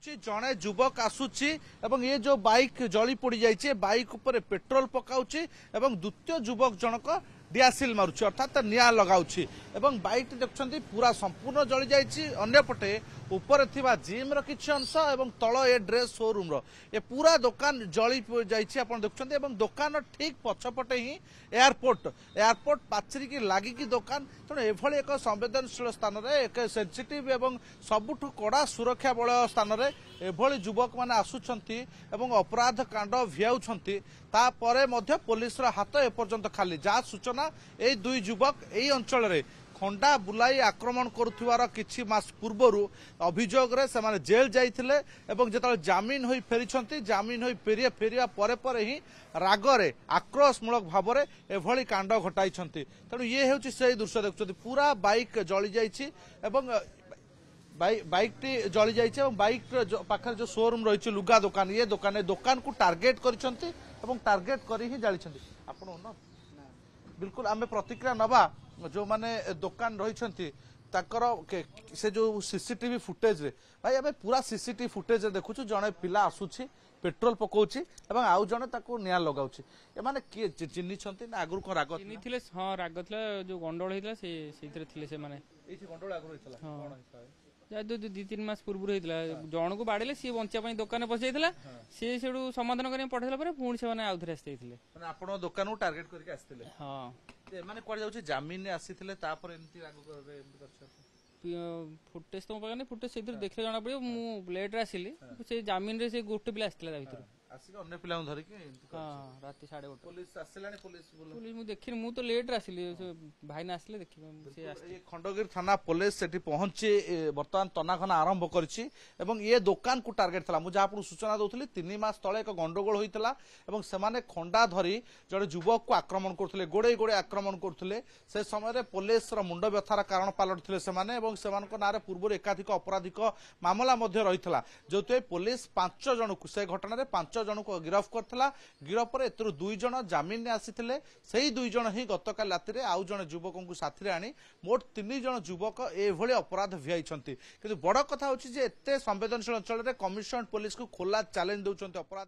जड़े युवक आसुची एवं ये जो बाइक जली पोड़ी जाइए बाइक उपर पेट्रोल पकाउची एवं द्वितीय युवक जनक डियासिल मारुची अर्थात निया लगाउची एवं बाइक देखुं पूरा संपूर्ण जली जाइए अंपटे ऊपर थिबा जिम रो किछि अंश एवं तळ ए ड्रेस शोरूम रो ए पूरा दुकान जली जाइए आपण देखुं एवं दुकान ठीक पछपटे ही एयरपोर्ट पाचेरी की लागिकी दुकान तेणु एभली एक संवेदनशील स्थान में एक सेंसिटिव एवं सबुठु कड़ा सुरक्षा बल स्थान में एभली युवक मैंने आसुछंती एवं अपराध कांड भियाउछंती तापरे मध्य पुलिस हाथ एपर्यंत खाली जहाँ सूचना ए दुई युवक एई अंचल रे खंडा बुलाई आक्रमण करुथिवार किछि मास पूर्वरु अभियोग रे से माने जेल जाइथिले एवं जेतल जामीन होई फेरिछंती जामीन होई फेरिया परे ही रागरे आक्रोशमूलक भावरे एभली कांड घटाइछंती तेणु ये हेउछि सेही दृश्य देखुछंती पूरा बाइक जली जाइछि एवं बाइक टी जली जाइए और बाइक पाखे जो शोरूम रही लुगा दुकान ये दुकान को टार्गेट करिसेंती एवं टार्गेट करी ही जाली आपण बिल्कुल आम प्रतिक्रिया नवा जो माने दुकान रही से जो सीसीटीवी फुटेज रे भाई आम पूरा सीसीटीवी फुटेज देखु जड़े पिला आसुची पेट्रोल पकाउची एवं आउ जने ताको निया लगाउची ए माने के चिन्नी छंती ना आगु को राग चिन्नी थिले हां राग थिला जो गंडोळ हेतला से सेथिरे थिले से माने एथि गंडोळ आगु हेतला कोन हिसाब या दो 2-3 मास पूर्व हेतला जण को बाडले सी बंचा पई दुकान पसैथिला से सेडू समाधान करी पठैला परे पुणी से माने आउथरे आस्थिले माने आपण दुकान को टार्गेट करके आस्थिले हां ए माने कोड जाउची जामीन ने आसीथिले तापर एमती राग करे एमती करछ फुटेज तो पाने फुटेज से देखले जाना पड़ियो मु लेट रे आसिली से जामीन रे से गोटे पिला आस्थिला ता भीतर आसी अन्य पिला धरि के हां रात 8:30 पुलिस आसिलानी पुलिस मु देखि मु तो लेट रे आसिली भाई ना आसिले देखि से ये खंडगिरी थाना पुलिस सेठी पहुंची वर्तमान तनाखना आरंभ करछि एवं ये दुकान को टार्गेट थला मु जा आपन सूचना दोथली 3 मास तळे एक गंडगोल होइतला एवं सेमाने खंडा धरी जड़े युवक को आक्रमण करथले गोड़े आक्रमण करथले से समय रे पुलिस रो मुंड व्यथार कारण पालटथिले सेमाने एवं सेमानक नारे पूर्व एकाधिक आपराधिक मामला मध्ये रहितला जोते पुलिस 5 जन को से घटना रे 5 जन को गिरफ्त करथला गिरफ्त पर एतरु 2 जन जामीन ने आसीथिले सेही 2 जन ही गतकाल राति रे आउ जन युवक को साथी रे आनी मोट 3 जन युवक एभली अपराध भियाइछंती किंतु बड़ कथा होछि जे एते संवेदनशील अंचल रे कमिशनड पुलिस को खोला चैलेंज दउछंती अपराधी।